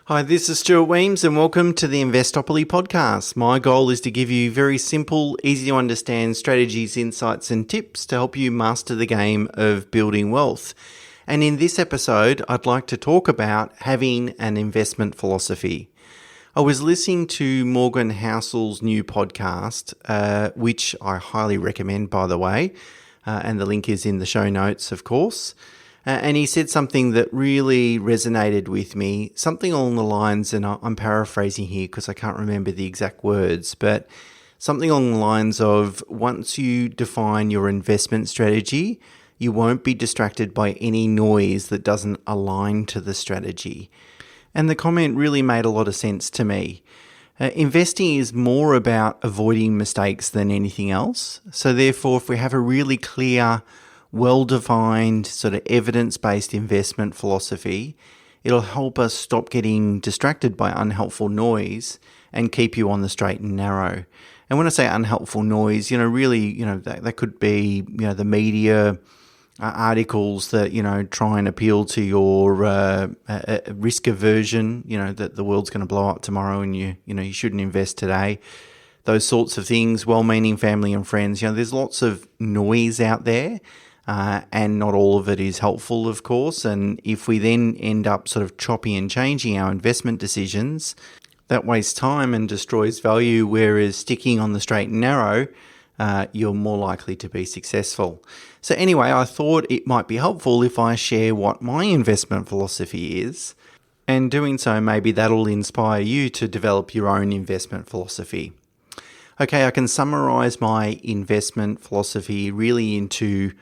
Hi, this is Stuart Weems and welcome to the Investopoly podcast. My goal is to give you very simple, easy to understand strategies, insights and tips to help you master the game of building wealth. And in this episode, I'd like to talk about having an investment philosophy. I was listening to Morgan Housel's new podcast, which I highly recommend, by the way, and the link is in the show notes, of course. And he said something that really resonated with me, something along the lines, and I'm paraphrasing here because I can't remember the exact words, but something along the lines of once you define your investment strategy, you won't be distracted by any noise that doesn't align to the strategy. And the comment really made a lot of sense to me. Investing is more about avoiding mistakes than anything else. So therefore, if we have a really clear, well-defined, sort of evidence-based investment philosophy, it'll help us stop getting distracted by unhelpful noise and keep you on the straight and narrow. And when I say unhelpful noise, really, that could be, the media articles that, try and appeal to your risk aversion, that the world's going to blow up tomorrow and you shouldn't invest today. Those sorts of things, well-meaning family and friends, there's lots of noise out there. And not all of it is helpful, of course. And if we then end up sort of chopping and changing our investment decisions, that wastes time and destroys value, whereas sticking on the straight and narrow, you're more likely to be successful. So anyway, I thought it might be helpful if I share what my investment philosophy is, and doing so, maybe that'll inspire you to develop your own investment philosophy. Okay, I can summarize my investment philosophy really into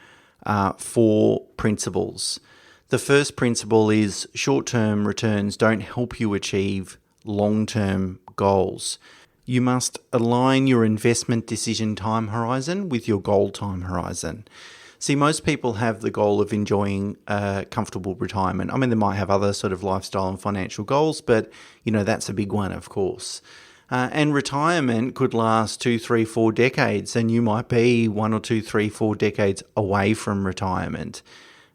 4 principles. The first principle is short-term returns don't help you achieve long-term goals. You must align your investment decision time horizon with your goal time horizon. See, most people have the goal of enjoying a comfortable retirement. I mean, they might have other sort of lifestyle and financial goals, but, that's a big one, of course. And retirement could last 2, 3, 4 decades, and you might be 1 or 2, 3, 4 decades away from retirement.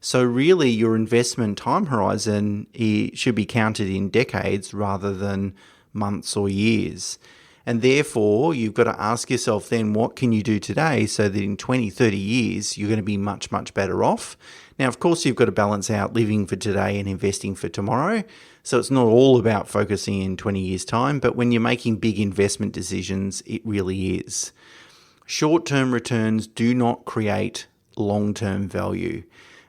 So really, your investment time horizon should be counted in decades rather than months or years. And therefore, you've got to ask yourself then, what can you do today so that in 20, 30 years, you're going to be much, much better off? Now, of course, you've got to balance out living for today and investing for tomorrow. So it's not all about focusing in 20 years' time, but when you're making big investment decisions, it really is. Short-term returns do not create long-term value.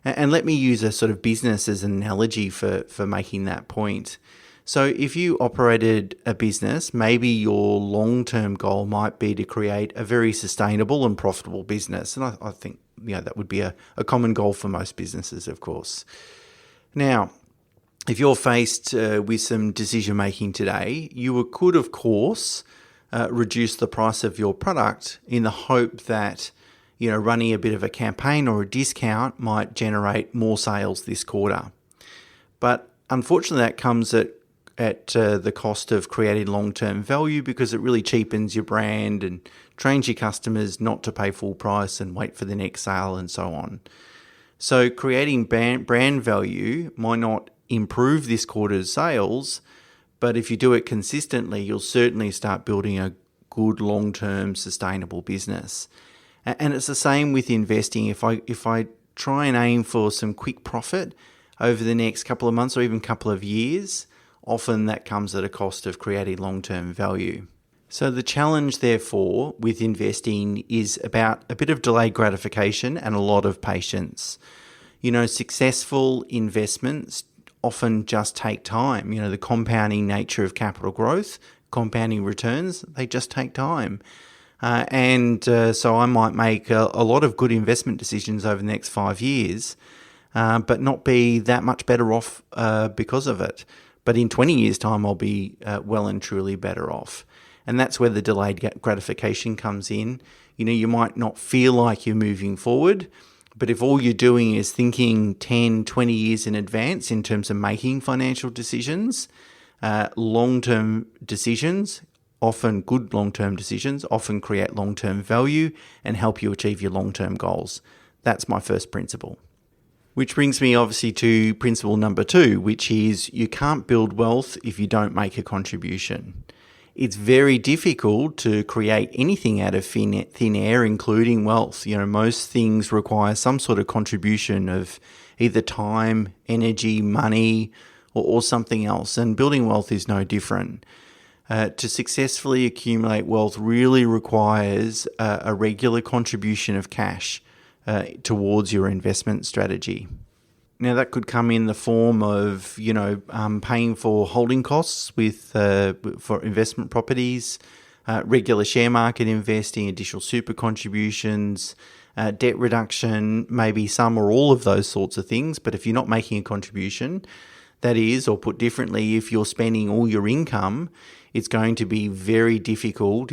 And let me use a sort of business as an analogy for making that point. So if you operated a business, maybe your long-term goal might be to create a very sustainable and profitable business. And I think that would be a common goal for most businesses, of course. Now, if you're faced with some decision-making today, you could, of course, reduce the price of your product in the hope that running a bit of a campaign or a discount might generate more sales this quarter. But unfortunately, that comes at the cost of creating long-term value because it really cheapens your brand and trains your customers not to pay full price and wait for the next sale and so on. So creating brand value might not improve this quarter's sales, but if you do it consistently, you'll certainly start building a good long-term sustainable business. And it's the same with investing. If I try and aim for some quick profit over the next couple of months or even couple of years, often that comes at a cost of creating long-term value. So the challenge, therefore, with investing is about a bit of delayed gratification and a lot of patience. Successful investments often just take time. The compounding nature of capital growth, compounding returns, they just take time. So I might make a lot of good investment decisions over the next 5 years, but not be that much better off because of it. But in 20 years' time, I'll be well and truly better off. And that's where the delayed gratification comes in. You might not feel like you're moving forward, but if all you're doing is thinking 10, 20 years in advance in terms of making financial decisions, long-term decisions, often good long-term decisions, often create long-term value and help you achieve your long-term goals. That's my first principle. Which brings me obviously to principle number 2, which is you can't build wealth if you don't make a contribution. It's very difficult to create anything out of thin air, including wealth. Most things require some sort of contribution of either time, energy, money, or something else. And building wealth is no different. To successfully accumulate wealth really requires a regular contribution of cash towards your investment strategy. Now, that could come in the form of, paying for holding costs for investment properties, regular share market investing, additional super contributions, debt reduction, maybe some or all of those sorts of things. But if you're not making a contribution, that is, or put differently, if you're spending all your income, it's going to be very difficult,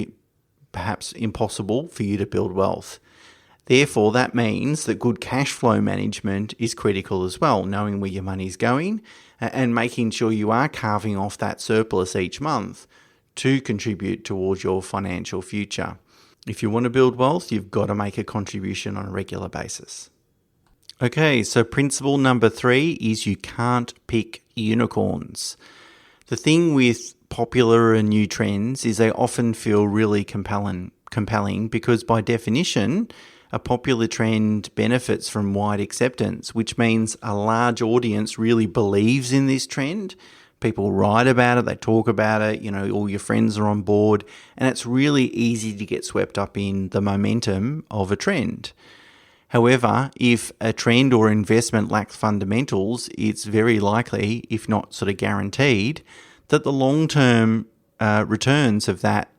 perhaps impossible, for you to build wealth. Therefore, that means that good cash flow management is critical as well, knowing where your money's going and making sure you are carving off that surplus each month to contribute towards your financial future. If you want to build wealth, you've got to make a contribution on a regular basis. Okay, so principle number 3 is you can't pick unicorns. The thing with popular and new trends is they often feel really compelling because by definition, a popular trend benefits from wide acceptance, which means a large audience really believes in this trend. People write about it, they talk about it, all your friends are on board, and it's really easy to get swept up in the momentum of a trend. However, if a trend or investment lacks fundamentals, it's very likely, if not sort of guaranteed, that the long-term returns of that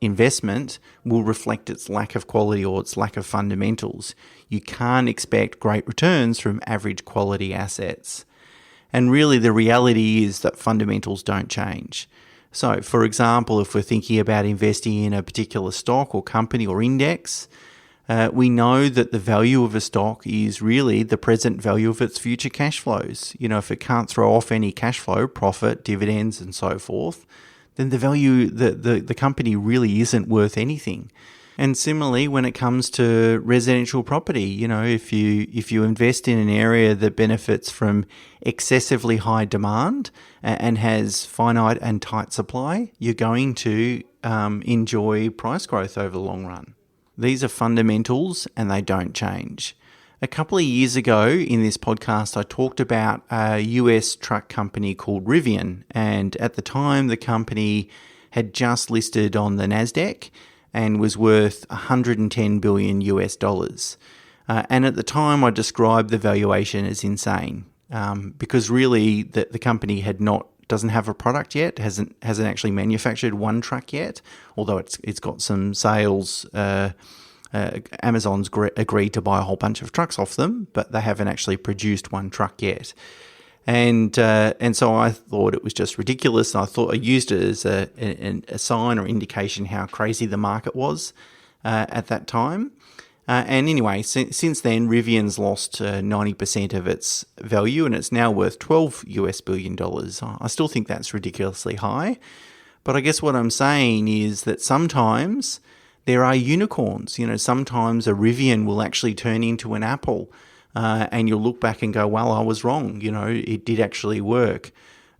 investment will reflect its lack of quality or its lack of fundamentals. You can't expect great returns from average quality assets. And really the reality is that fundamentals don't change. So, for example, if we're thinking about investing in a particular stock or company or index, we know that the value of a stock is really the present value of its future cash flows. If it can't throw off any cash flow, profit, dividends, and so forth, then the value, the company really isn't worth anything. And similarly, when it comes to residential property, if you invest in an area that benefits from excessively high demand and has finite and tight supply, you're going to enjoy price growth over the long run. These are fundamentals and they don't change. A couple of years ago in this podcast, I talked about a US truck company called Rivian. And at the time, the company had just listed on the NASDAQ and was worth $110 billion US dollars. And at the time, I described the valuation as insane because really the company doesn't have a product yet, hasn't actually manufactured one truck yet, although it's got some sales. Amazon's agreed to buy a whole bunch of trucks off them, but they haven't actually produced one truck yet. And so I thought it was just ridiculous. And I used it as a sign or indication how crazy the market was at that time. And anyway, since then, Rivian's lost 90% of its value, and it's now worth $12 billion. I still think that's ridiculously high. But I guess what I'm saying is that sometimes there are unicorns. Sometimes a Rivian will actually turn into an Apple, and you'll look back and go, well, I was wrong. It did actually work.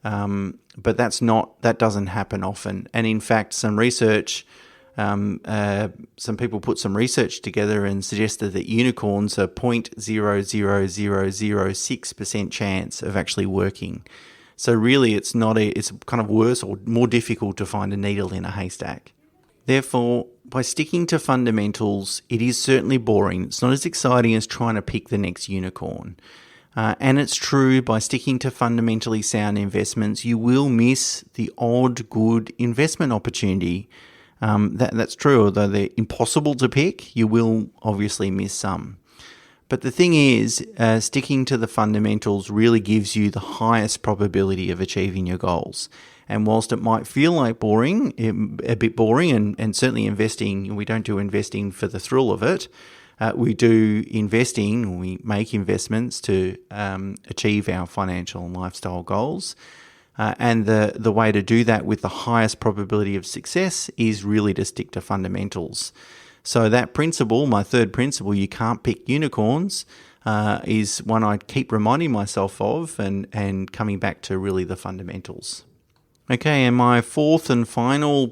But that doesn't happen often. And in fact, some people put some research together and suggested that unicorns are 0.00006% chance of actually working. So really, it's kind of worse or more difficult to find a needle in a haystack. Therefore, by sticking to fundamentals, it is certainly boring. It's not as exciting as trying to pick the next unicorn. And it's true, by sticking to fundamentally sound investments, you will miss the odd good investment opportunity. That's true, although they're impossible to pick, you will obviously miss some. But the thing is, sticking to the fundamentals really gives you the highest probability of achieving your goals. And whilst it might feel like a bit boring, and certainly investing, we don't do investing for the thrill of it. We make investments to achieve our financial and lifestyle goals. And the way to do that with the highest probability of success is really to stick to fundamentals. So that principle, my third principle, you can't pick unicorns, is one I keep reminding myself of and coming back to really the fundamentals. Okay, and my fourth and final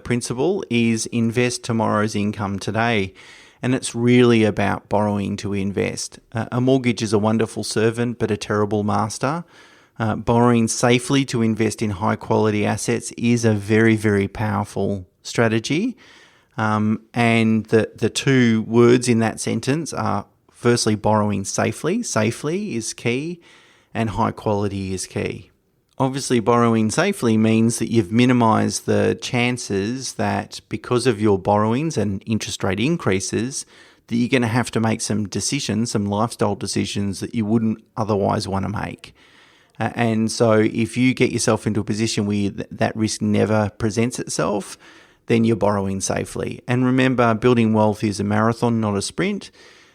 principle is invest tomorrow's income today. And it's really about borrowing to invest. A mortgage is a wonderful servant, but a terrible master. Borrowing safely to invest in high quality assets is a very, very powerful strategy. And the two words in that sentence are firstly borrowing safely. Safely is key, and high quality is key. Obviously, borrowing safely means that you've minimised the chances that because of your borrowings and interest rate increases, that you're going to have to make some decisions, some lifestyle decisions that you wouldn't otherwise want to make. And so if you get yourself into a position where that risk never presents itself, then you're borrowing safely. And remember, building wealth is a marathon, not a sprint.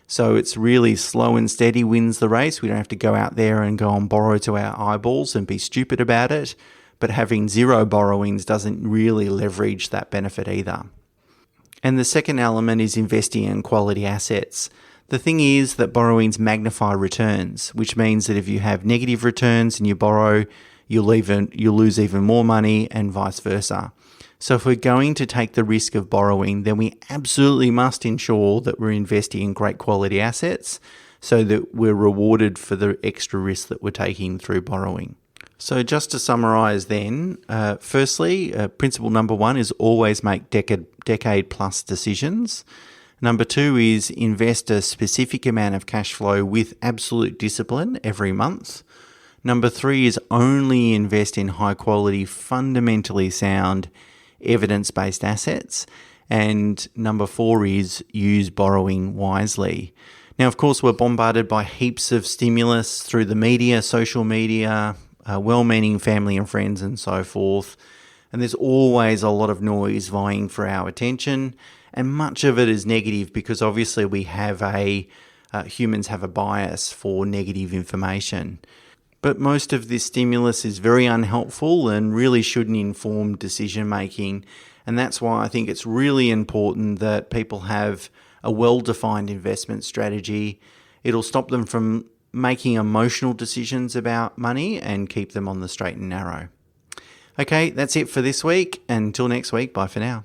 So it's really slow and steady wins the race. We don't have to go out there and go and borrow to our eyeballs and be stupid about it. But having zero borrowings doesn't really leverage that benefit either. And the second element is investing in quality assets. The thing is that borrowings magnify returns, which means that if you have negative returns and you borrow, you'll lose even more money and vice versa. So if we're going to take the risk of borrowing, then we absolutely must ensure that we're investing in great quality assets so that we're rewarded for the extra risk that we're taking through borrowing. So just to summarise then, firstly, principle number one is always make decade plus decisions. Number two is invest a specific amount of cash flow with absolute discipline every month. Number three is only invest in high quality, fundamentally sound, evidence-based assets. And number four is use borrowing wisely. Now, of course, we're bombarded by heaps of stimulus through the media, social media, well-meaning family and friends and so forth. And there's always a lot of noise vying for our attention. And much of it is negative because obviously we have humans have a bias for negative information. But most of this stimulus is very unhelpful and really shouldn't inform decision making. And that's why I think it's really important that people have a well-defined investment strategy. It'll stop them from making emotional decisions about money and keep them on the straight and narrow. Okay, that's it for this week. Until next week, bye for now.